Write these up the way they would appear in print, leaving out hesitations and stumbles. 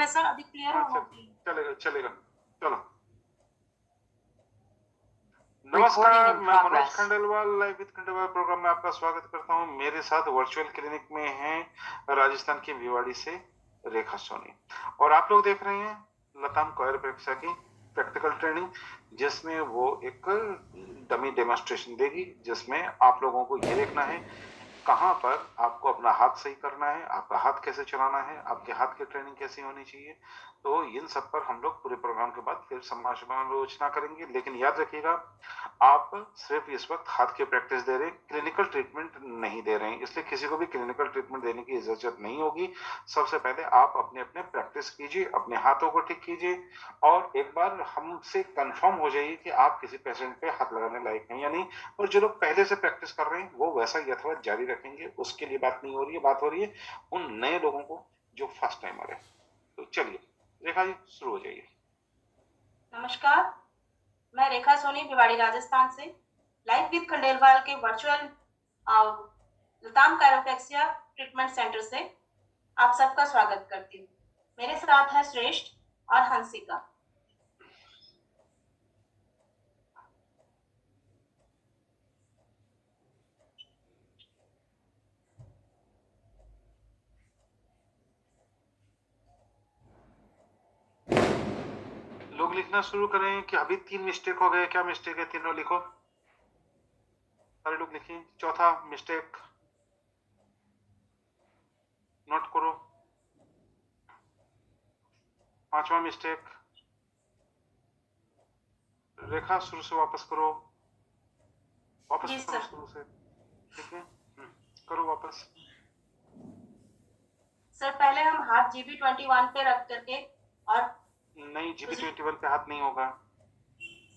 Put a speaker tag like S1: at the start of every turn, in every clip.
S1: है सर, अभी क्लियर होना चाहिए।
S2: चलेगा चलेगा, चलो। नमस्कार, मैं Manoj Khandelwal live with Khandelwal program में आपका स्वागत करता हूं। मेरे साथ वर्चुअल क्लिनिक में हैं राजस्थान के भिवाड़ी से रेखा सोनी, और आप लोग देख रहे हैं लताम कायरोप्रैक्टिसा की प्रैक्टिकल ट्रेनिंग, जिसमें वो एक डमी डेमोन्स्ट्रेशन देगी, जिसमें आप लोगों को ये देखना है कहां पर आपको अपना हाथ सही करना है, आपका हाथ कैसे चलाना है, आपके हाथ की ट्रेनिंग कैसी होनी चाहिए। तो इन सब पर हम लोग पूरे प्रोग्राम के बाद फिर समालोचना करेंगे। लेकिन याद रखिएगा, आप सिर्फ इस वक्त हाथ की प्रैक्टिस दे रहे हैं, क्लिनिकल ट्रीटमेंट नहीं दे रहे हैं, इसलिए किसी को भी क्लिनिकल ट्रीटमेंट देने की इजाजत नहीं होगी। सबसे पहले आप अपने अपने प्रैक्टिस कीजिए, अपने हाथों को ठीक कीजिए, और एक बार हमसे कंफर्म हो जाइए कि आप किसी पेशेंट पे हाथ लगाने लायक हैं या नहीं। और जो लोग पहले से प्रैक्टिस कर रहे हैं वो वैसा यथावत जारी रखेंगे, उसके लिए बात नहीं हो रही है। बात हो रही है उन नए लोगों को जो फर्स्ट टाइमर है। तो चलिए रेखा जी, शुरू हो जाइए।
S1: नमस्कार, मैं रेखा सोनी भिवाड़ी राजस्थान से लाइव विद खंडेलवाल के वर्चुअल लताम कायरोप्रैक्टिसा ट्रीटमेंट सेंटर से आप सबका स्वागत करती हूँ। मेरे साथ है श्रेष्ठ और हंसिका।
S2: लोग लिखना शुरू करें कि अभी 3 मिस्टेक हो गए। क्या मिस्टेक है? तीनों लिखो, सारे लोग लिखिए। चौथा मिस्टेक नोट करो। पांचवा मिस्टेक, रेखा शुरू से वापस करो, वापस करो शुरू से, ठीक है? करो वापस।
S1: सर पहले हम हाथ GB21 पे रख करके, और
S2: नहीं, GB21 पे हाथ नहीं होगा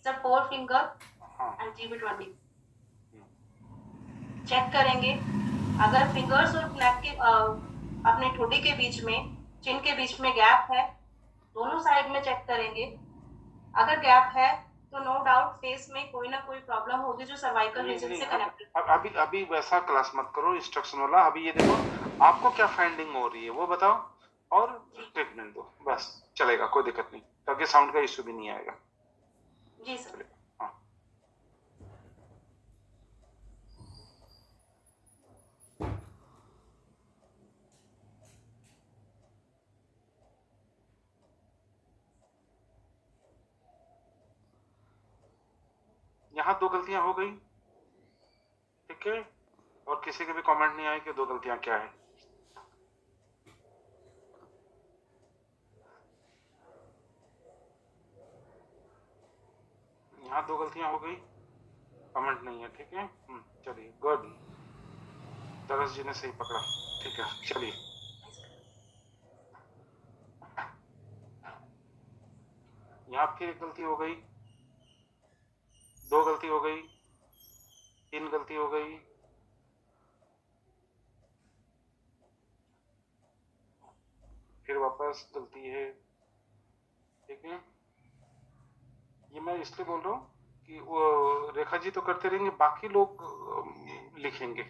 S1: सर। 4 फिंगर
S2: हाँ
S1: एंड GB20 चेक करेंगे। अगर फिंगर्स और नेक के अपने ठोड़ी के बीच में, चिन के बीच में गैप है, दोनों साइड में चेक करेंगे। अगर गैप है तो नो डाउट फेस में कोई ना कोई प्रॉब्लम होगी जो सर्वाइकल रीजन से कनेक्टेड।
S2: अभी वैसा क्लास मत करो इंस्ट्रक्शन वाला। अभी ये देखो आपको क्या फाइंडिंग हो रही है वो बताओ, और ट्रीटमेंट दो, बस चलेगा, कोई दिक्कत नहीं, ताकि साउंड का इश्यू भी नहीं आएगा।
S1: जी सर।
S2: हाँ, यहाँ 2 गलतियां हो गई, ठीक है? और किसी के भी कमेंट नहीं आए कि 2 गलतियां क्या है। यहाँ 2 गलतियां हो गई, कमेंट नहीं है, ठीक है? चलिए, गुड। तरस जी ने सही पकड़ा, ठीक है, चलिए। यहाँ फिर एक गलती हो गई, 2 गलती हो गई, 3 गलती हो गई, फिर वापस गलती है, ठीक है? ये मैं इसलिए बोल रहा हूँ कि वो रेखा जी तो करते रहेंगे, बाकी लोग लिखेंगे,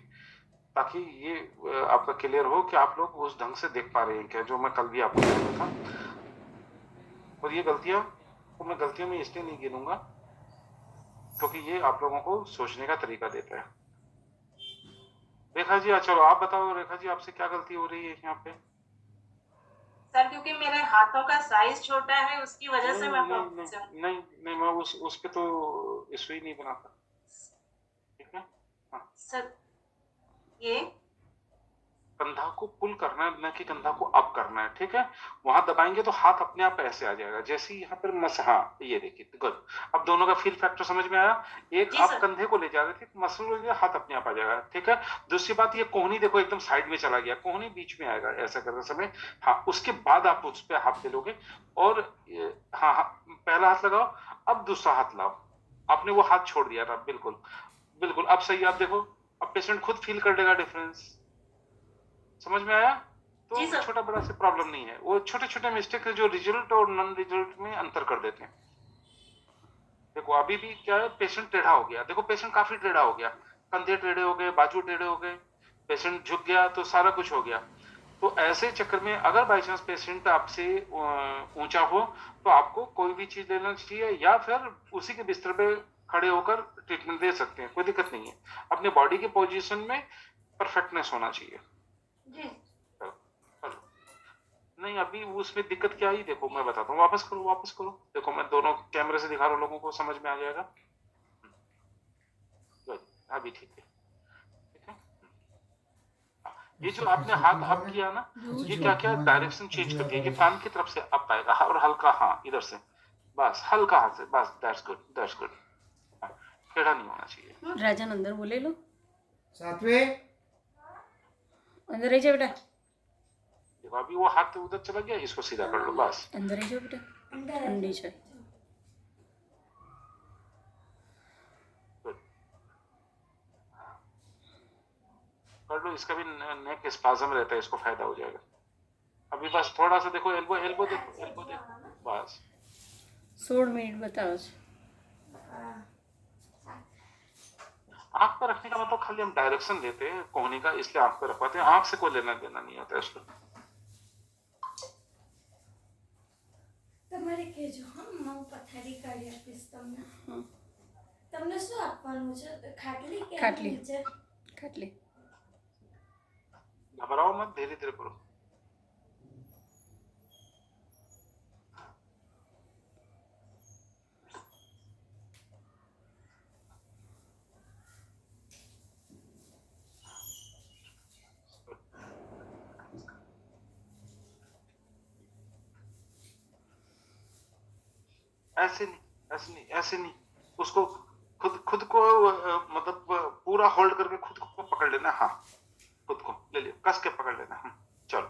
S2: ताकि ये आपका क्लियर हो कि आप लोग उस ढंग से देख पा रहे हैं क्या, जो मैं कल भी आपको बोल रहा था। और ये गलतियां को मैं गलतियों में इसलिए नहीं गिनूंगा क्योंकि ये आप लोगों को सोचने का तरीका देता है। रेखा जी, चलो आप बताओ, रेखा जी आपसे क्या गलती हो रही है यहाँ पे?
S1: सर क्योंकि मेरे हाथों का साइज छोटा है, उसकी वजह से मैं
S2: नहीं, मैं उस पे तो इशू ही नहीं बनाता, ठीक है? हाँ,
S1: सर ये
S2: कंधा को पुल करना है, न कि कंधा को अप करना है, ठीक है? वहां दबाएंगे तो हाथ अपने आप ऐसे आ जाएगा, जैसे ही यहाँ पर हाँ, ये देखिए, गुड। अब दोनों का फील फैक्टर समझ में आया। एक आप कंधे को ले जा रहे थे, मसल हो गया, हाथ अपने आप आ जाएगा, ठीक है? दूसरी बात, ये कोहनी देखो एकदम साइड में चला गया, कोहनी बीच में आएगा ऐसा करते समय। हाँ, उसके बाद आप उस पर हाथ दे लोगे, और हाँ हाँ, पहला हाथ लगाओ, अब दूसरा हाथ लाओ। आपने वो हाथ छोड़ दिया था, बिल्कुल बिल्कुल, अब सही। आप देखो, अब पेशेंट खुद फील कर लेगा डिफरेंस। समझ में आया? तो छोटा बड़ा से प्रॉब्लम नहीं है, वो छोटे छोटे मिस्टेक है जो रिजल्ट और नॉन रिजल्ट में अंतर कर देते हैं। देखो अभी भी क्या है, पेशेंट टेढ़ा हो गया, देखो पेशेंट काफी टेढ़ा हो गया, कंधे टेढ़े हो गए, बाजू टेढ़े हो गए, पेशेंट झुक गया, तो सारा कुछ हो गया। तो ऐसे चक्कर में अगर बाई चांस पेशेंट आपसे ऊंचा हो तो आपको कोई भी चीज लेना चाहिए या फिर उसी के बिस्तर पे खड़े होकर ट्रीटमेंट दे सकते हैं, कोई दिक्कत नहीं है। अपने बॉडी की पोजीशन में परफेक्टनेस होना चाहिए
S1: जी।
S2: चलो, चलो। नहीं अभी उसमें दिक्कत क्या आई देखो मैं बताता हूँ, वापस करो वापस करो, देखो मैं दोनों कैमरे से दिखा रहा हूँ, लोगों को समझ में आ जाएगा। गुड, अभी ठीक है, ठीक है। ये जो आपने हाथ अप किया ना, ये क्या क्या डायरेक्शन चेंज कर दिया, ये कान की तरफ से अप आएगा और हल्का, हाँ इधर से, बस हल्का हाथ से, बस दैट्स गुड दैट्स गुड। टेढ़ा नहीं होना चाहिए।
S3: राजन अंदर बोले लो,
S4: सातवें
S3: अंदर रह जा बेटा,
S2: देखो अभी वो हाथ उधर चला गया, इसको सीधा कर लो बस।
S3: अंदर रह जाओ बेटा, अंदर चल।
S2: गुड, कर लो, इसका भी नेक स्पाज्म रहता है, इसको फायदा हो जाएगा। अभी बस थोड़ा सा देखो, एल्बो एल्बो देखो, एल्बो देखो बस।
S3: 16 मिनट बताओ।
S2: आंख पर रखने का मतलब खाली हम डायरेक्शन देते हैं कोहनी का, इसलिए आंख पर रखवाते हैं, आंख से कोई लेना देना नहीं होता है उसको।
S5: તમારે કહેજો હા હું પથારી કાઢી આપીશ તમને. તમને શું આપવાનું છે? ખાટલી કે
S3: ખાટલી.
S5: નીચે?
S3: खाटली
S2: घबराओ मत, धीरे धीरे करो। ऐसे नहीं, ऐसे नहीं, ऐसे नहीं, उसको खुद खुद को मतलब पूरा होल्ड करके खुद को पकड़ लेना, हाँ खुद को ले लियो, कस के पकड़ लेना, चलो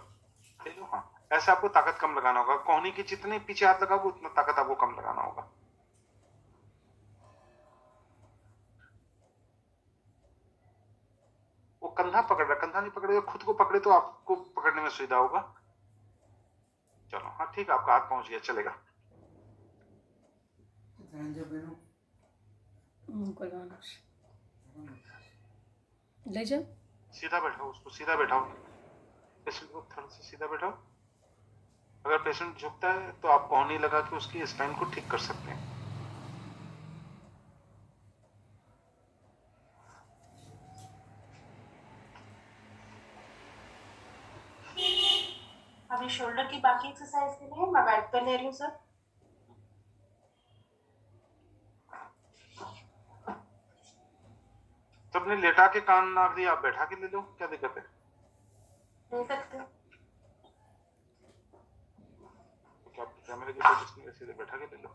S2: ले लो, हाँ ऐसे आपको ताकत कम लगाना होगा, कोहनी के जितने पीछे हाथ लगाओगे उतना ताकत आपको कम लगाना होगा। वो कंधा पकड़ रहा, कंधा नहीं पकड़ेगा, खुद को पकड़े तो आपको पकड़ने में सुविधा होगा। चलो हाँ ठीक है, आपका हाथ पहुंच गया, चलेगा।
S3: ले जाओ,
S2: सीधा बैठाओ, उसको सीधा बैठाओ, पेशेंट को थोड़ा सा सीधा बैठाओ। अगर पेशेंट झुकता है तो आप कोहनी लगा के उसकी स्पाइन को ठीक कर सकते हैं।
S1: अभी शोल्डर की बाकी एक्सरसाइज के लिए मैं बेड पे ले रही हूँ सर।
S2: सबने लेटा के कान नाक दिया, आप बैठा के ले लो, क्या दिक्कत है?
S1: ले सकते हो।
S2: क्या कैमरे की पोजीशन में सीधे बैठा के ले लो।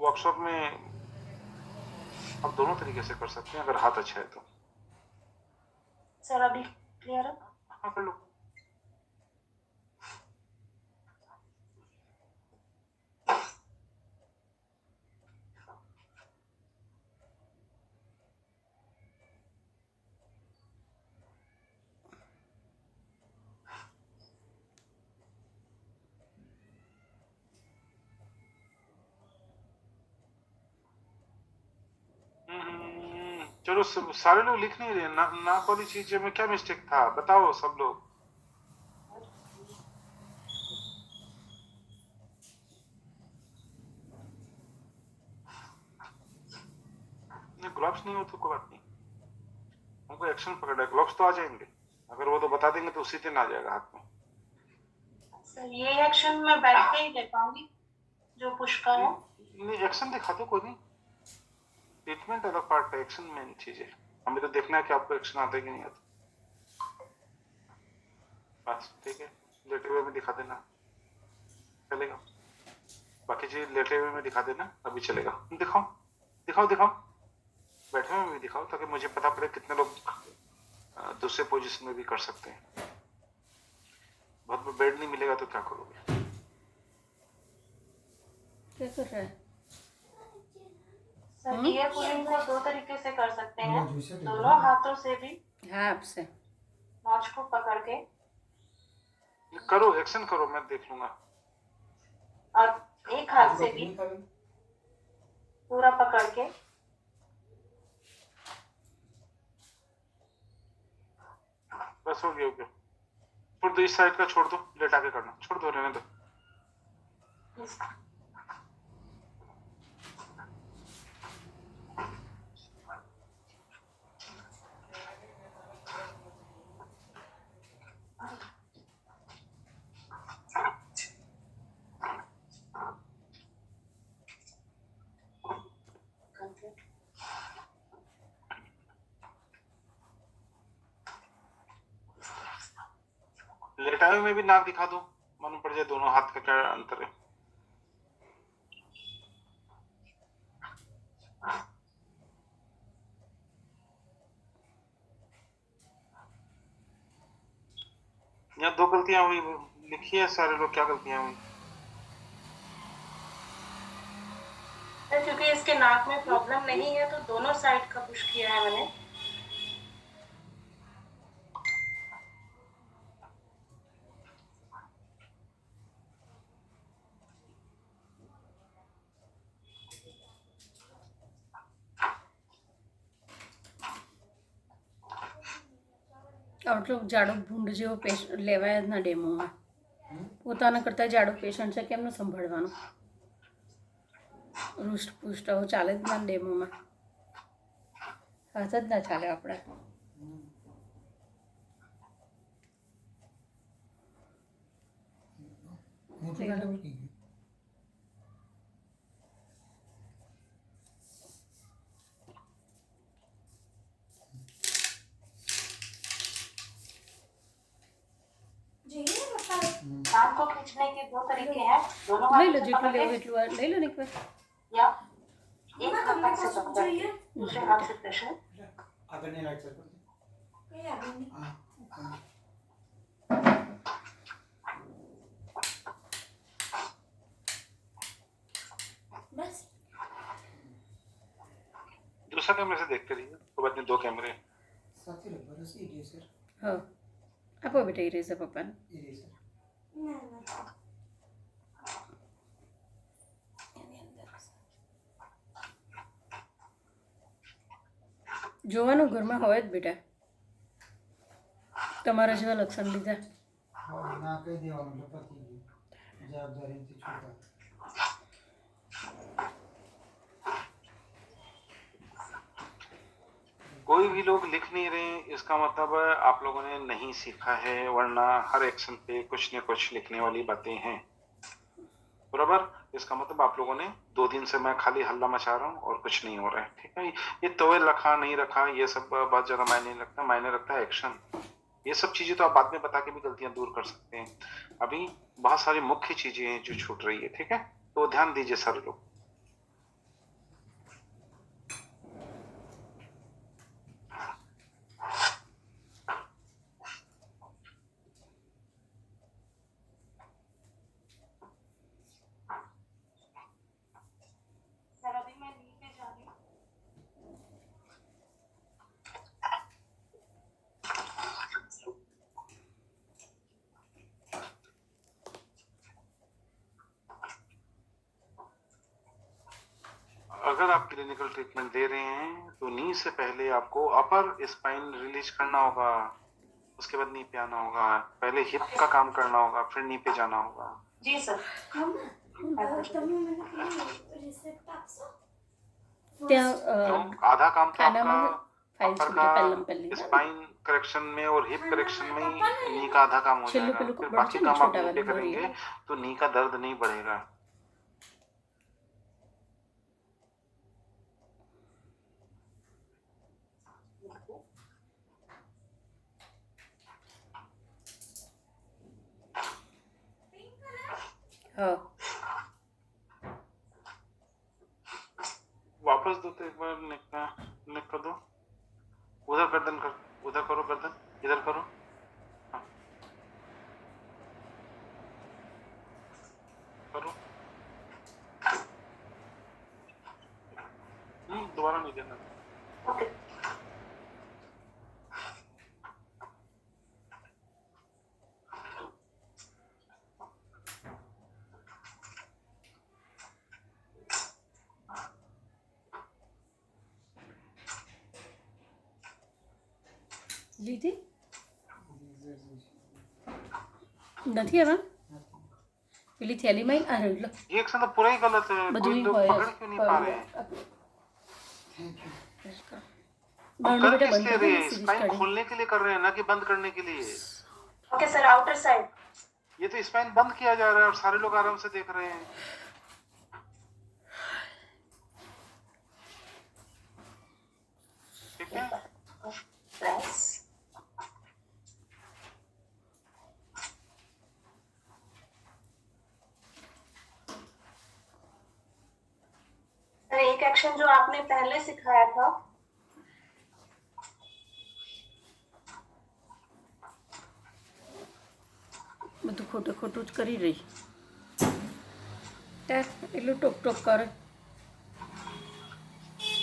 S2: वर्कशॉप में आप दोनों तरीके से कर सकते हैं अगर हाथ अच्छा है तो।
S1: सर अभी क्लियर है?
S2: हाँ कर लो। चलो सारे लोग लिख नहीं रहे, नाक वाली चीज में क्या मिस्टेक था बताओ सब लोग। ग्लव्स नहीं हो तो कोई बात नहीं, हमको एक्शन पकड़ है, ग्लव्स तो आ जाएंगे, अगर वो तो बता देंगे तो उसी दिन आ जाएगा हाथ में।
S1: सर ये एक्शन मैं बैठ के ही ले पाऊंगी जो पुश का है?
S2: नहीं एक्शन दिखा दो, कोई नहीं, ट्रीटमेंट अलग पार्ट है, एक्शन मेन चीज है, हमें तो देखना है कि आपको एक्शन आता है कि नहीं आता। बस ठीक है, लेटे हुए में दिखा देना चलेगा, बाकी चीज लेटे हुए में दिखा देना अभी चलेगा। दिखाओ दिखाओ दिखाओ, बैठे हुए में भी दिखाओ ताकि मुझे पता पड़े कितने लोग दूसरे पोजीशन में भी कर सकते हैं। बहुत में बेड नहीं मिलेगा तो क्या करोगे?
S3: क्या कर रहा है?
S1: सर ईयर पुलिंग को दो तरीके से कर सकते हैं, दोनों हाथों से भी
S3: हाँ आपसे
S1: नॉच को पकड़ के,
S2: करो एक्शन करो, मैं देख लूंगा।
S1: और एक हाथ से भी पूरा पकड़ के
S2: बस हो गया, छोड़ दो, इस साइड का छोड़ दो, लेटा के करना, छोड़ दो, रहने दो। लेटावे में भी नाक दिखा दो, मालूम पड़ जाए दोनों हाथ का क्या अंतर है। यहाँ 2 गलतियां हुई, लिखी है सारे लोग, क्या गलतियां हुई?
S1: सर क्योंकि इसके नाक में प्रॉब्लम नहीं है तो दोनों साइड का पुश किया है मैंने।
S3: આટલું જાડું ભૂંડ જેવો લેવાય જ ના ડેમોમાં. પોતાના કરતાં જાડું પેશન્ટ છે કેમનું સંભાળવાનું? રૂષ્ટપુષ્ટ આવું ચાલે જ ના ડેમોમાં, હાથ જ ના ચાલે આપણે.
S1: कान को खींचने के 2 तरीके हैं, दोनों
S3: લઈ લો
S1: हाथों से
S3: જેટલું
S1: पकड़
S3: લેવું
S1: के
S3: એટલું લઈ लो ને એક વાર.
S1: या एक हाथ से पकड़ के दूसरे हाथ से प्रेशर।
S4: आगे नहीं, राइट साइड पर
S5: कहीं आगे नहीं।
S4: हाँ।
S5: बस
S2: दूसरा कैमरे से देख कर रही है, तो बाद में 2 कैमरे।
S4: साथ ही रख बस, इरेजर
S3: હા આપો બેટા ઇરેઝર પપ્પાને.
S4: इरेजर
S5: ना ना
S3: જોવાનું ઘરમાં હોય જ બેટા, તમારા જેવા લક્ષણ લીધા.
S4: हाँ ना कह दिया मतलब पति की जवाबदारी थी छूटा।
S2: कोई भी लोग लिख नहीं रहे, इसका मतलब आप लोगों ने नहीं सीखा है, वरना हर एक्शन पे कुछ न कुछ लिखने वाली बातें हैं, बराबर। इसका मतलब आप लोगों ने 2 दिन से मैं खाली हल्ला मचा रहा हूँ और कुछ नहीं हो रहा है, ठीक है। ये टॉवेल रखा नहीं रखा ये सब बहुत ज्यादा मायने नहीं रखता, मायने रखता है एक्शन। ये सब चीजें तो आप बाद में बता के भी गलतियां दूर कर सकते हैं, अभी बहुत सारी मुख्य चीजें हैं जो छूट रही है, ठीक है। तो ध्यान दीजिए सारे लोग।
S1: सर अभी मैं नी पे जा रही हूँ।
S2: अगर आप क्लिनिकल ट्रीटमेंट दे रहे हैं तो नी से पहले आपको अपर स्पाइन रिलीज करना होगा, उसके बाद नी पे आना होगा, पहले हिप का काम करना होगा, फिर नी पे जाना होगा।
S1: जी सर।
S5: તમે મને પેલી રિસેપ્ટ આપશો?
S3: ત્યાં
S2: तो आधा काम तो
S3: खानाમાં
S2: आपका
S3: फाइल्स
S2: अपर
S3: बेटा પહેલાં પહેલી
S2: का स्पाइन करेक्शन में और हिप करेक्शन में ही नी का आधा काम हो
S3: છેલ્લું
S2: जाएगा,
S3: પેલું
S2: फिर
S3: કપડ
S2: बाकी
S3: છે ને
S2: काम आप
S3: छोटा
S2: नी पे
S3: वाला बोरी
S2: करेंगे तो नी का दर्द नहीं बढ़ेगा।
S3: હા
S2: वापस दो तो एक बार निक कर दो, उधर गर्दन कर, उधर करो गर्दन, इधर करो, हाँ करो। दोबारा नहीं देना।
S1: ओके।
S3: લીધી. નથી એમાં પેલી થેલીમાં અરે લો
S2: ये एक तो पूरा ही गलत है,
S3: બધું
S2: कोई लोग
S3: હોય
S2: पकड़ क्यों नहीं पा रहे हैं?
S4: Thank you.
S2: हम
S3: બરણું
S2: कर
S3: બેટા
S2: किस
S3: બંધ
S2: लिए
S3: कर
S2: रहे
S3: दे
S2: हैं?
S3: सीरीज
S2: स्पाइन
S3: काढ़ी
S2: खोलने के लिए कर रहे हैं, ना कि बंद करने के लिए।
S1: Okay sir, outer side.
S2: ये तो स्पाइन बंद किया जा रहा है और सारे लोग आराम से देख रहे हैं। ठीक है,
S1: प्रेस। सर एक एक्शन जो आपने पहले सिखाया था,
S3: બધું ખોટું ખોટું જ કરી રહી ત્યાં એટલું ટોક ટોક કરે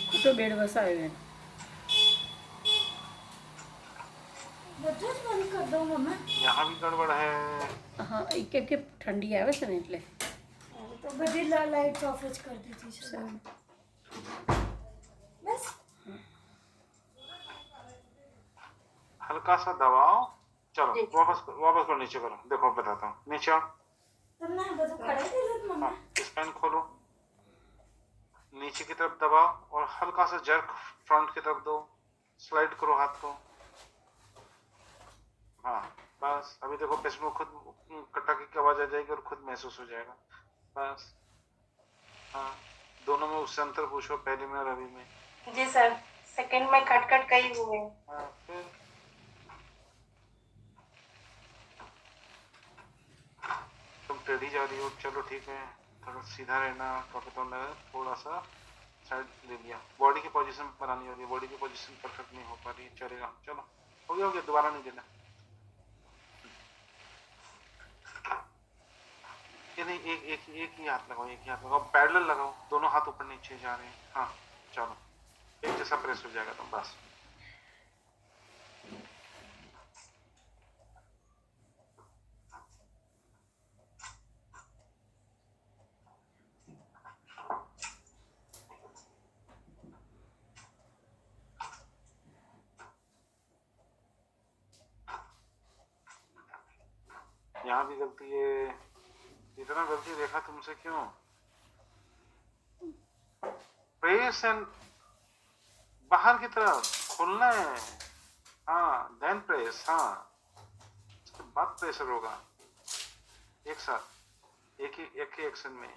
S3: ખોટો બેડ વસાવ્યો એને
S5: બધું જ બંધ કરી દઉં મમ્મા?
S2: यहाँ भी गड़बड़ है।
S3: હા એ કેમ કે ઠંડી આવે છે ને એટલે
S5: તો બધી લાઇટ ઓફ જ કરી દીધી છે બસ
S2: हल्का सा दबाओ, चलो
S1: जी।
S2: वापस करो, नीचे करो, देखो बताता हूँ, नीचे आओ।
S5: તમને આ બધું કરાવી દીધું જ મમ્મા?
S2: हाँ, स्पाइन खोलो, नीचे की तरफ दबाओ और हल्का सा जर्क फ्रंट की तरफ दो, स्लाइड करो हाथ को। हाँ बस, अभी देखो पेशेंट को खुद कटाके की आवाज आ जाएगी और खुद महसूस हो जाएगा। बस हाँ, दोनों में उससे अंतर पूछो, पहले में और अभी में।
S1: जी सर, सेकंड में कट कट कई हुए।
S2: हाँ, फिर तुम टेढ़ी जा रही हो, चलो ठीक है, थोड़ा सीधा रहना, थोड़ा सा साइड ले लिया, बॉडी की पोजीशन बनानी होगी, बॉडी की पोजीशन परफेक्ट नहीं हो पा रही, चलेगा, चलो हो गया, दोबारा नहीं देना। ये नहीं, एक ही हाथ लगाओ, एक ही हाथ लगाओ, पैरेलल लगाओ, दोनों हाथ ऊपर नीचे जा रहे हैं। हाँ चलो, एक जैसा प्रेस हो जाएगा तुम, बस। यहाँ भी गलती है, इतना गलती देखा तुमसे क्यों? प्रेस एंड बाहर की तरफ खोलना है, हाँ देन प्रेस, हाँ उसके बाद प्रेशर होगा, एक साथ एक ही एक्शन में।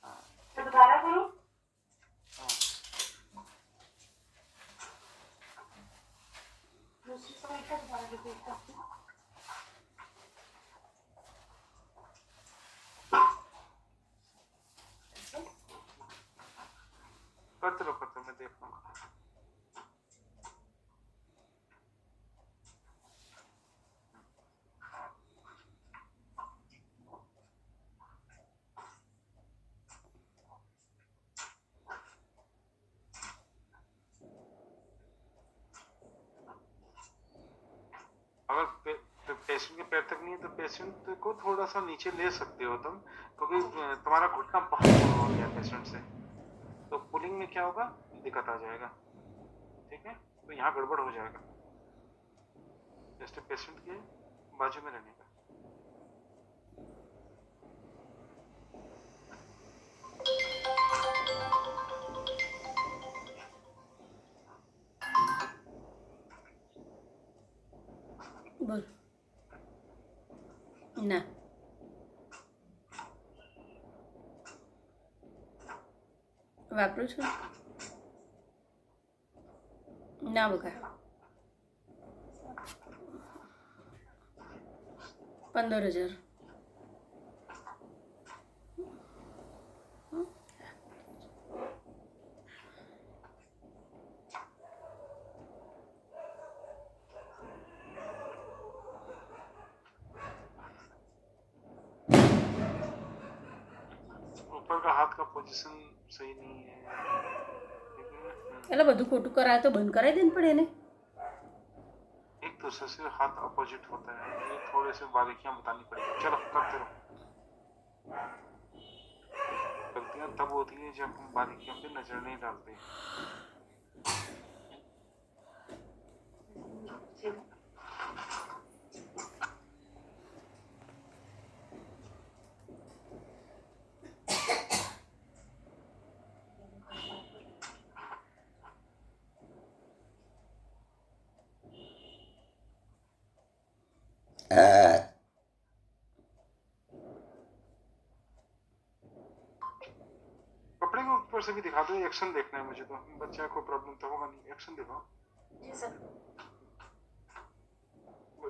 S2: हाँ
S1: तो दोबारा करूं?
S2: हाँ।
S1: दूसरी साइड का दोबारा रिपीट करती हूँ।
S2: करते रहो, मैं देख लूंगा। अगर पेशेंट के पैर तक नहीं है तो पेशेंट को थोड़ा सा नीचे ले सकते हो तुम, क्योंकि तुम्हारा घुटना बहुत बड़ा हो गया पेशेंट से, तो पुलिंग में क्या होगा, दिक्कत आ जाएगा। ठीक है, तो यहाँ गड़बड़ हो जाएगा, जस्ट पेशेंट के बाजू में रहने का।
S3: બોલ ના વાપરું છું ના બકા 15,000
S2: ऊपर का हाथ का पोजीशन सही नहीं है, ठीक है।
S3: એટલે બધું ખોટું કરાય તો બંધ કરાવી દે ને પડે એને
S2: एक दूसरे से हाथ अपोजिट होता है, ये थोड़े से बारीकियां बतानी पड़ेगी, चलो करते रहो। गलतियां तब होती है जब हम बारीकियों पे नजर नहीं डालते। पेपर से भी दिखा दो, एक्शन देखना है मुझे, तो बच्चा को प्रॉब्लम तो होगा नहीं, एक्शन दिखाओ।
S1: जी सर।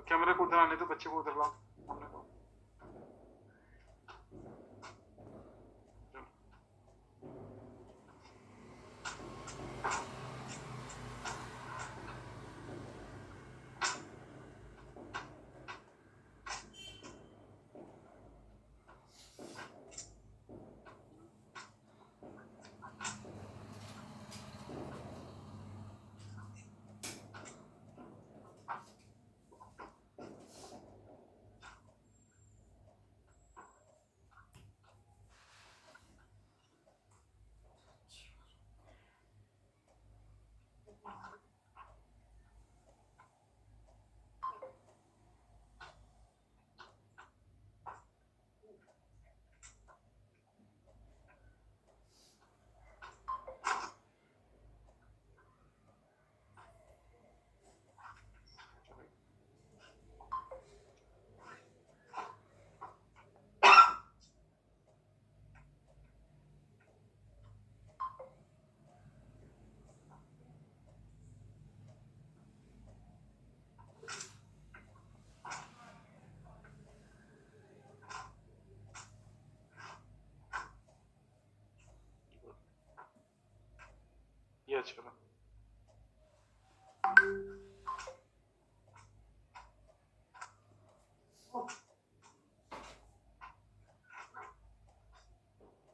S2: कैमरे को उधर आने दो, बच्चे को उधर लाओ सामने को। ये चलो।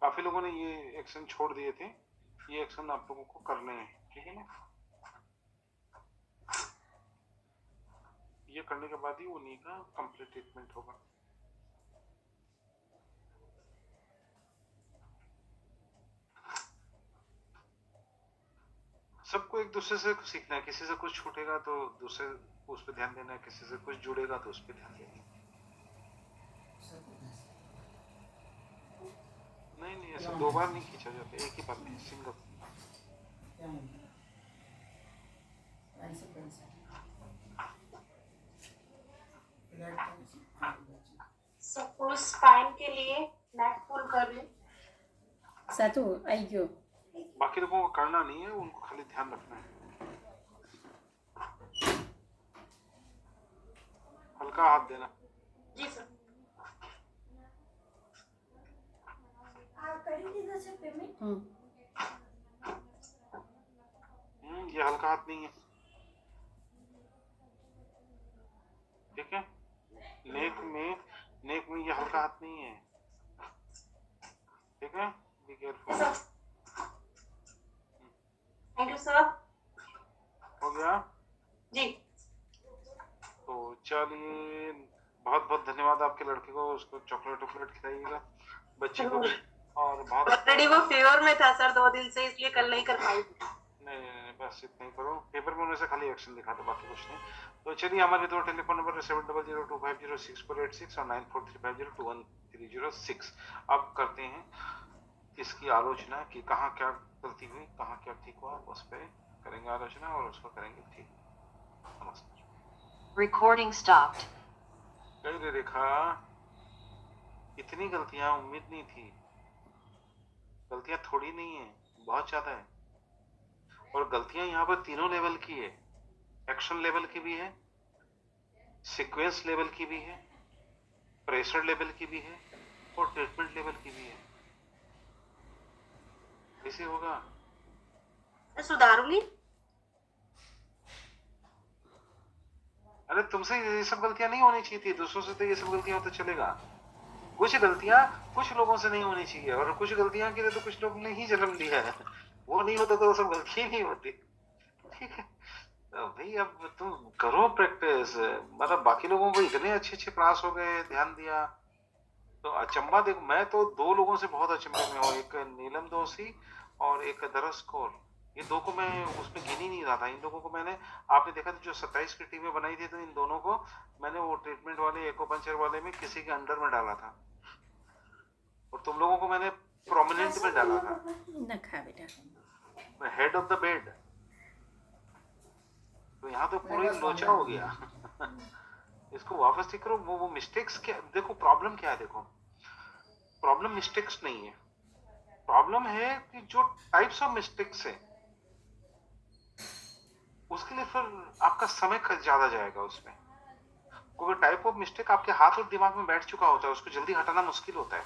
S2: काफी लोगों ने ये एक्शन छोड़ दिए थे, ये एक्शन आप लोगों को करने हैं, ठीक है ना। ये करने के बाद ही वो नी का कंप्लीट ट्रीटमेंट होगा। सबको एक दूसरे से सीखना है, किसी से कुछ छूटेगा तो दूसरे को उस पर ध्यान देना है, किसी से कुछ जुड़ेगा तो उस पर ध्यान देना है। नहीं ऐसे दो बार नहीं खींचा जाता, एक ही बार में सिंगल।
S1: सपोज स्पाइन के लिए नेक पुल कर ले।
S3: सातु आई गयो।
S2: बाकी लोगों को करना नहीं है, उनको खाली ध्यान रखना है। हल्का हाथ देना।
S1: जी सर।
S5: કરી દીધો છે પેમેન્ટ?
S2: ये हल्का हाथ नहीं है, ठीक है। नेक में ये हल्का हाथ नहीं है, ठीक है। Be careful.
S1: Thank you sir.
S2: हो गया
S1: जी।
S2: तो चलिए, बहुत बहुत धन्यवाद आपके लड़के को, उसको चॉकलेट खिलाइएगा बच्चे को भी। और बहुत
S1: ऑलरेडी वो फीवर में था सर 2 दिन से, इसलिए कल नहीं कर पाई।
S2: नहीं बस इतना ही करो, पेपर में उन्हें से खाली एक्शन दिखा दो, बाकी कुछ नहीं। तो चलिए, हमारे दो टेलीफोन नंबर है 7002506486 और 9435021306। अब करते हैं इसकी आलोचना कि कहाँ क्या गलती हुई, कहाँ क्या ठीक हुआ, उस पर करेंगे आलोचना और उसको करेंगे ठीक। नमस्कार।
S6: Recording stopped.
S2: कही रे रेखा, इतनी गलतियां उम्मीद नहीं थी। गलतियां थोड़ी नहीं है, बहुत ज्यादा है। और गलतियां यहाँ पर तीनों लेवल की है, एक्शन लेवल की भी है, सीक्वेंस लेवल की भी है, प्रेशर लेवल की भी है और ट्रीटमेंट लेवल की भी है। कैसे होगा?
S1: मैं सुधारूंगी।
S2: अरे तुमसे ये सब गलतियां नहीं होनी चाहिए थी, दूसरों से तो ये सब गलतियां हो तो चलेगा। कुछ गलतियां कुछ लोगों से नहीं होनी चाहिए, और कुछ गलतियां के लिए तो कुछ लोग ने ही जन्म लिया है, वो नहीं होता तो वो सब गलतियां नहीं होती, ठीक है। तो भाई अब तुम करो प्रैक्टिस, मतलब बाकी लोगों को इतने अच्छे क्लास हो गए, ध्यान दिया तो अचंबा। देखो, मैं तो 2 लोगों से बहुत अचंबे में हूँ, एक नीलम दोषी और एक दरस कौर। ये 2 को मैं उसमें गिन ही नहीं रहा था। इन लोगों को मैंने, आपने देखा था जो 27 की टीमें बनाई थी, तो इन दोनों को मैंने वो ट्रीटमेंट वाले एक्यूपंक्चर वाले में किसी के अंडर में डाला था, और तुम लोगों को मैंने प्रोमिनेंट में डाला था,
S3: न खा बेटा,
S2: हेड ऑफ द बेड। तो यहाँ तो पूरी लोचा हो गया। इसको वापस ठीक करो। वो मिस्टेक्स क्या, देखो प्रॉब्लम क्या है, देखो प्रॉब्लम मिस्टेक्स नहीं है, प्रॉब्लम है कि जो टाइप्स ऑफ मिस्टेक्स है उसके लिए फिर आपका समय ज्यादा जाएगा उसमें, क्योंकि टाइप ऑफ मिस्टेक आपके हाथ और दिमाग में बैठ चुका होता है, उसको जल्दी हटाना मुश्किल होता है।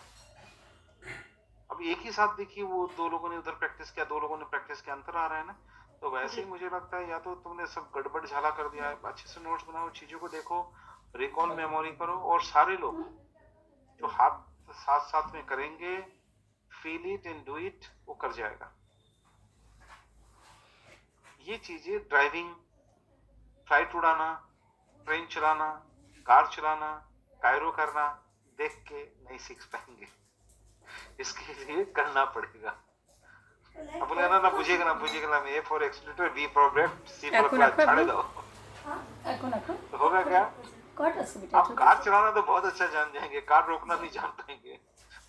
S2: अब एक ही साथ देखिए वो दो लोगों ने उधर प्रैक्टिस किया, दो लोगों ने प्रैक्टिस किया, अंतर आ रहा है ना। तो वैसे ही मुझे लगता है या तो तुमने सब गड़बड़ झाला कर दिया है, अच्छे से नोट्स बनाओ, चीजों को देखो, रिकॉल मेमोरी करो, और सारे लोग जो हाथ साथ साथ में करेंगे, feel it and do it, वो कर जाएगा। ये चीजें ड्राइविंग, फ्लाइट उड़ाना, ट्रेन चलाना, कार चलाना, कायरो करना देख के नहीं सीख पाएंगे, इसके लिए करना पड़ेगा। अब बोले ना बुझेगा ना, A for accelerator, B for brake, C for
S3: এখন
S2: क्लच,
S3: এখন
S2: छाड़े दो।
S3: এখন এখন
S2: तो होगा क्या?
S3: কট আছে বেটা
S2: आप कार चलाना तो बहुत अच्छा जान जाएंगे, कार रोकना नहीं जान पाएंगे।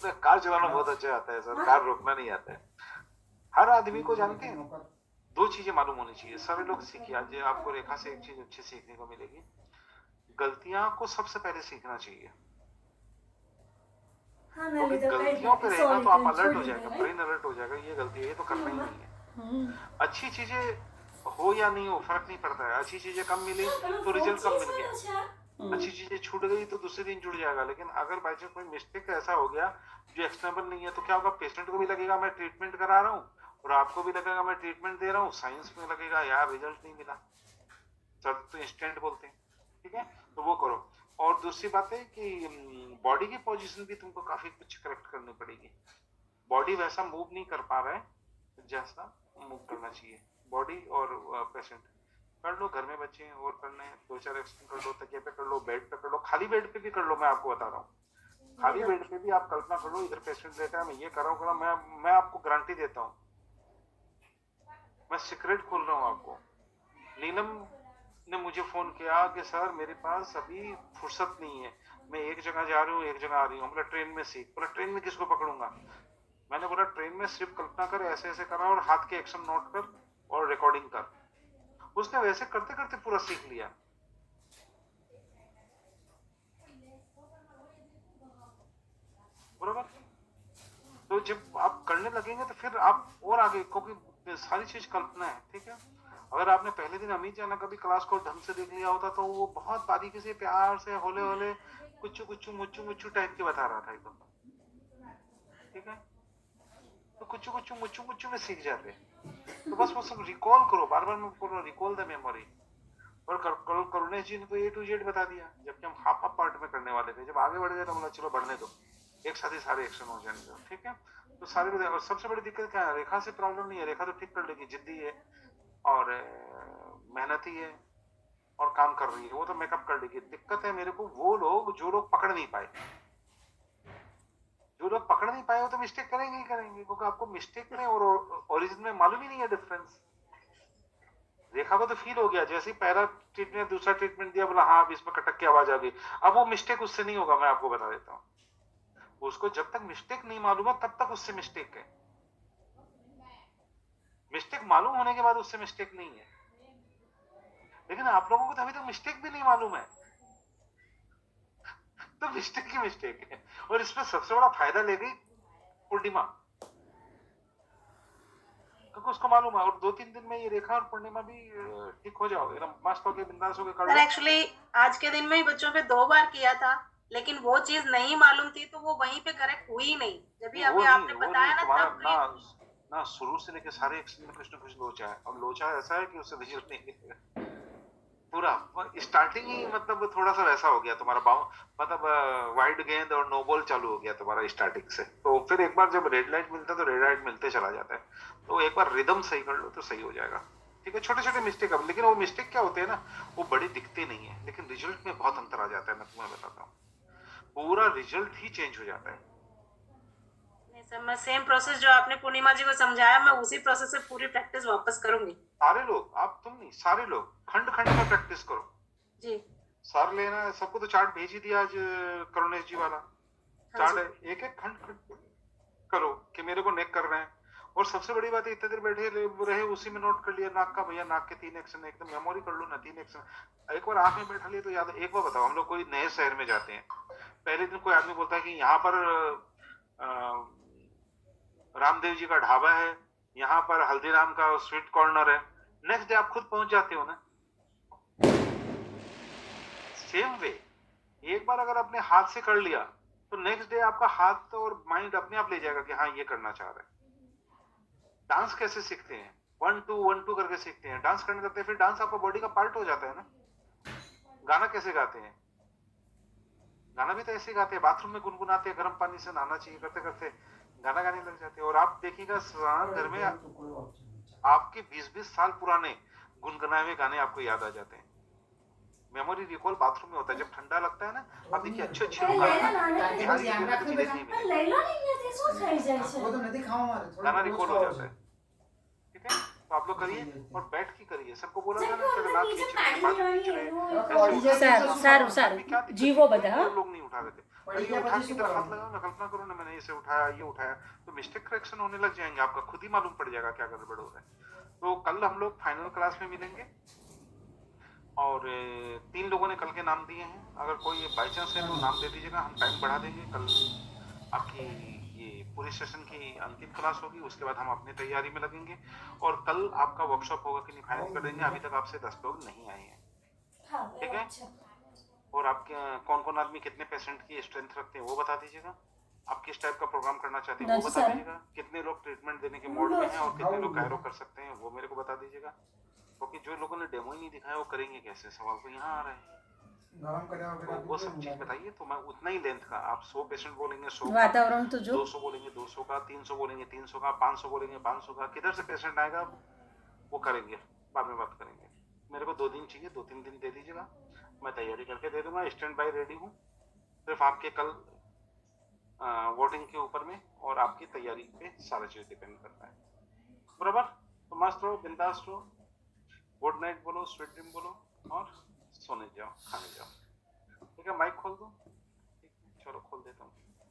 S2: तो कार चलाना बहुत अच्छा आता है सर, कार रोकना नहीं आता है। हर आदमी को जानते हैं दो चीजें मालूम होनी चाहिए, सारे लोग सीखिए। आज आपको रेखा से एक चीज अच्छी सीखने को मिलेगी, गलतियां को सबसे पहले सीखना चाहिए,
S5: हाँ
S2: क्योंकि
S5: मैं तो कर
S2: गलतियों पे रहेगा तो आप अलर्ट हो जाएगा,
S5: छोड़
S2: ब्रेन अलर्ट हो जाएगा, ये गलती है, ये तो करना ही नहीं है।
S3: હમ
S2: अच्छी चीजें हो या नहीं हो फर्क नहीं पड़ता है, अच्छी चीजें कम मिली तो रिजल्ट कम मिल गया, अच्छी चीजें छूट गई तो दूसरे दिन जुड़ जाएगा। लेकिन अगर बाई चांस कोई मिस्टेक ऐसा हो गया जो एक्शनेबल नहीं है, तो क्या होगा, पेशेंट को भी लगेगा मैं ट्रीटमेंट करा रहा हूँ, और आपको भी लगेगा मैं ट्रीटमेंट दे रहा हूँ, साइंस में लगेगा यार रिजल्ट नहीं मिला, सब तो इंस्टेंट बोलते हैं। ठीक है, तो वो करो। और दूसरी बात है कि बॉडी की पोजीशन भी तुमको काफी कुछ करेक्ट करनी पड़ेगी, बॉडी वैसा मूव नहीं कर पा रहा है जैसा मूव करना चाहिए। बॉडी और पेशेंट कर लो, घर में बच्चे हैं और करने हैं, दो चार एक्शन कर लो, तकिए पे कर लो, बेड पे कर लो, खाली बेड पे भी कर लो। मैं आपको बता रहा हूँ, खाली बेड पे भी आप कल्पना कर लो इधर पेशेंट लेटा है, मैं ये कर रहा हूँ, मैं आपको गारंटी देता हूँ, मैं सीक्रेट खोल रहा हूँ आपको। नीलम ने मुझे फोन किया कि सर मेरे पास अभी फुर्सत नहीं है, मैं एक जगह जा रही हूँ एक जगह आ रही हूँ। बोला ट्रेन में सीख, बोला ट्रेन में किसको पकड़ूंगा? मैंने बोला ट्रेन में सिर्फ कल्पना कर, ऐसे ऐसे करा और हाथ के एक्शन नोट कर और रिकॉर्डिंग कर। उसने वैसे करते करते पूरा सीख लिया। बराबर, तो जब आप करने लगेंगे तो फिर आप और आगे, क्योंकि सारी चीज कल्पना है। ठीक है, अगर आपने पहले दिन अमित जाना कभी क्लास को ढंग से देख लिया होता तो वो बहुत बारीकी से प्यार से होले होले कुछ कुछ मुच्चू मुच्चू टाइप के बता रहा था एकदम। ठीक है, तो कुछ कुछ मुच्चू मुच्चू में सीख जाते। तो बस वो सब रिकॉल करो, बार बार मैं बोल रहा हूँ, रिकॉल द मेमोरी। और करुणेश जी ने तो A to Z बता दिया, जबकि हम हाफ हाफ पार्ट में करने वाले थे। जब आगे बढ़ गए तो बोला चलो बढ़ने दो, एक साथ ही सारे एक्शन हो जाने दो। ठीक है, तो सारे और सबसे बड़ी दिक्कत क्या है, रेखा से प्रॉब्लम नहीं है, रेखा तो ठीक कर लेगी, जिद्दी है और मेहनती है और काम कर रही है, वो तो मेकअप कर लेगी। दिक्कत है मेरे को वो लोग जो लोग पकड़ नहीं पाए, जो लोग पकड़ नहीं पाए वो तो मिस्टेक करेंगे ही करेंगे, क्योंकि आपको मिस्टेक में और ओरिजिन में मालूम ही नहीं है डिफरेंस। रेखा को तो फील हो गया, जैसे ही पहला ट्रीटमेंट दूसरा ट्रीटमेंट दिया, बोला हाँ अब इसमें कटक की आवाज आ गई। अब वो मिस्टेक उससे नहीं होगा, मैं आपको बता देता हूँ। उसको जब तक मिस्टेक नहीं मालूम है तब तक उससे मिस्टेक है, मिस्टेक मालूम होने के बाद उससे मिस्टेक नहीं है। लेकिन आप लोगों को तो अभी तक मिस्टेक भी नहीं मालूम है, तो मिस्टेक ही मिस्टेक है। और इसमें सबसे बड़ा फायदा ले गई पूर्णिमा, क्योंकि उसको मालूम है। और 2-3 दिन में ये रेखा और पूर्णिमा भी ठीक हो जाओगे, एकदम मस्त होके बिंदास होके कर
S1: सर
S2: लो।
S1: एक्चुअली आज के दिन में ही बच्चों पे 2 बार किया था, लेकिन वो चीज नहीं मालूम थी तो वो वहीं पे करेक्ट हुई नहीं। जब भी
S2: वो
S1: अभी
S2: नहीं
S1: आपने
S2: वो
S1: बताया
S2: नहीं
S1: ना
S2: तुम्हारा
S1: तब
S2: ना ना शुरू से लेके सारे एक्शन में कुछ ना कुछ लोचा है, और लोचा ऐसा है कि उससे रिजल्ट नहीं मिलेगा पूरा। स्टार्टिंग ही मतलब थोड़ा सा वैसा हो गया तुम्हारा, बाउ मतलब वाइड गेंद और नो बॉल चालू हो गया तुम्हारा स्टार्टिंग से। तो फिर एक बार जब रेड लाइट मिलता है तो रेड लाइट मिलते चला जाता है, तो एक बार रिदम सही कर लो तो सही हो जाएगा। ठीक है, छोटे छोटे मिस्टेक अब, लेकिन वो मिस्टेक क्या होते हैं ना, वो बड़े दिखते नहीं है, लेकिन रिजल्ट में बहुत अंतर आ जाता है। मैं तुम्हें बताता हूँ, पूरा रिजल्ट ही चेंज हो जाता है।
S1: नहीं सर, मैं सेम प्रोसेस जो आपने पूर्णिमा जी को समझाया, मैं उसी प्रोसेस से पूरी प्रैक्टिस वापस करूंगी।
S2: सारे लोग, आप तुम नहीं, सारे लोग खंड खंड में प्रैक्टिस करो।
S1: जी
S2: सर लेना है सबको, तो चार्ट भेज ही दिया आज करुणेश जी वाला
S1: हाँ
S2: चार्ट
S1: जी।
S2: है, एक एक खंड खंड करो कि मेरे को नेक कर रहे हैं। और सबसे बड़ी बात है, इतने देर बैठे रहे उसी में नोट कर लिया, नाक का भैया नाक के 3 एक्शन, एकदम मेमोरी कर लो ना 3 एक्शन। एक बार आंख में बैठा लिया तो याद। एक बार बताओ, हम लोग कोई नए शहर में जाते हैं, पहले दिन कोई आदमी बोलता है कि यहाँ पर रामदेव जी का ढाबा है, यहाँ पर हल्दीराम का स्वीट कॉर्नर है, नेक्स्ट डे आप खुद पहुंच जाते हो ना। सेम वे, एक बार अगर अपने हाथ से कर लिया तो नेक्स्ट डे आपका हाथ और माइंड अपने आप ले जाएगा कि हाँ ये करना चाह रहे हैं। डांस कैसे सीखते हैं? 1 2 1 2 करके सीखते हैं, डांस करने लगते हैं, फिर डांस आपका बॉडी का पार्ट हो जाता है ना। गाना कैसे गाते हैं? गाना भी तो ऐसे गाते हैं, बाथरूम में गुनगुनाते हैं, गर्म पानी से नहाना चाहिए करते करते गाना गाने लग जाते हैं। और आप देखिएगा स्नान घर में
S4: तो कोई ऑप्शन नहीं।
S2: आपके 20-20 साल पुराने गुनगुनाए हुए गाने आपको याद आ जाते हैं। मेमोरी रिकॉल बाथरूम में होता है, जब ठंडा लगता है ना, आप देखिए अच्छे अच्छे
S5: अरे
S2: लोग
S5: लेना
S2: गाना
S5: नाना
S2: गाते हैं, बिहारी
S4: ध्यान
S2: में तो
S4: रखने
S2: मिले
S4: बेटा।
S2: नहीं
S5: પણ
S2: मिले,
S5: લઈ લો ને અહીંયાથી શું થઈ જાય છે
S4: वो तो नहीं खाओ मारे थोड़ा
S2: गाना
S4: रोज
S2: रिकॉल हो
S4: खाओ
S2: जाता है। ठीक है, तो आप लोग करिए और बैठ के करिए। सबको बोला था ना
S5: चल,
S2: कि नाक
S5: नीचे
S2: खींच
S5: पानी
S2: रहे, बात
S5: नहीं
S2: खींच रहे,
S5: है,
S2: ऐसे
S4: वो
S2: उठा के
S3: सारू,
S2: देखो,
S3: सारू,
S2: उठा
S3: सारू।
S2: के क्या दिक्कत
S3: जीवो
S2: है?
S3: बधा,
S2: कोई
S3: हाँ।
S2: और लोग नहीं उठा रहे थे।
S4: पड़ी
S2: अरे ये
S4: क्या
S2: उठा
S4: बची
S2: के
S4: सो
S2: इधर हाथ
S4: करो।
S2: लगाओ ना, कल्पना करो ना मैंने इसे उठाया, ये उठाया, तो मिस्टेक करेक्शन होने लग जाएंगे, आपका खुद ही मालूम पड़ जाएगा क्या गड़बड़ हो रहा है। तो कल हम लोग फाइनल क्लास में मिलेंगे और 3 लोगों ने कल के नाम दिए हैं। अगर कोई बाई चांस है तो नाम दे दीजिएगा, हम टाइम बढ़ा देंगे। कल आपकी ये पूरी सेशन की अंतिम क्लास होगी, उसके बाद हम अपनी तैयारी में लगेंगे और कल आपका वर्कशॉप होगा कि नहीं फाइनल कर देंगे। अभी तक आपसे 10 लोग नहीं आए हैं,
S5: હા
S2: ठीक
S5: એવું
S2: है?
S5: જ છે
S2: और आपके कौन कौन आदमी कितने पेशेंट की स्ट्रेंथ रखते हैं वो बता दीजिएगा। आप किस टाइप का प्रोग्राम करना चाहते हैं वो
S3: दादी
S2: बता
S3: सारा।
S2: दीजिएगा। कितने लोग ट्रीटमेंट देने के मोड में हैं और कितने लोग कायरो कर सकते हैं वो मेरे को बता दीजिएगा। क्योंकि जो लोगों ने डेमो ही नहीं दिखाया वो करेंगे कैसे? सवाल तो यहाँ आ रहा है।
S4: गरम करे
S2: तो वो सब चीज बताइए, तो मैं उतना ही लेंथ का, आप 100 पेशेंट बोलेंगे 100 का,
S3: वातावरण तो जो
S2: 200 बोलेंगे 200 का, 300 बोलेंगे 300 का, 500 बोलेंगे 500 का, किधर से पेशेंट आएगा वो करेंगे, बाद में बात करेंगे। मेरे को 2 दिन चाहिए, 2-3 दिन दे दीजिएगा, मैं तैयारी करके दे दूंगा। स्टैंड बाय रेडी हूँ, सिर्फ आपके कल वोटिंग के ऊपर में और आपकी तैयारी पे सारा चीज डिपेंड करता है। बराबर? तो मस्त रहो, बिंदास रहो, गुड नाइट बोलो, स्वीट ड्रीम बोलो और सोने जाओ, खाने जाओ। ठीक है, माइक खोल दो। ठीक है, चलो खोल देता हूँ।